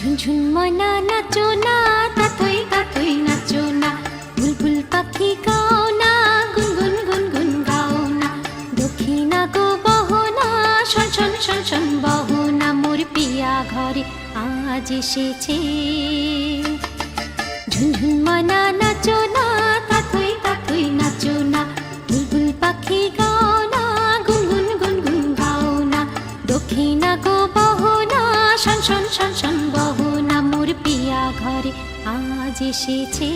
ঝুনঝুন ময়না নাচো না, তাতই তাতই নাচো না, বুলবুল পাখি গাও না, গুনগুন গুনগুন গাও না, দক্ষিণা গো বহো না, শন শন শন শন বহো না, মোর পিয়া ঘরে আজ এসেছে। ঝুনঝুন ময়না নাচো না, তাতই তাতই নাচো না, বুলবুল পাখি গাও না, গুনগুন গুনগুন গাও না, দক্ষিণা গো বহো না, শন শন শন শন বহো না, মোর পিয়া ঘরে আজ এসেছে।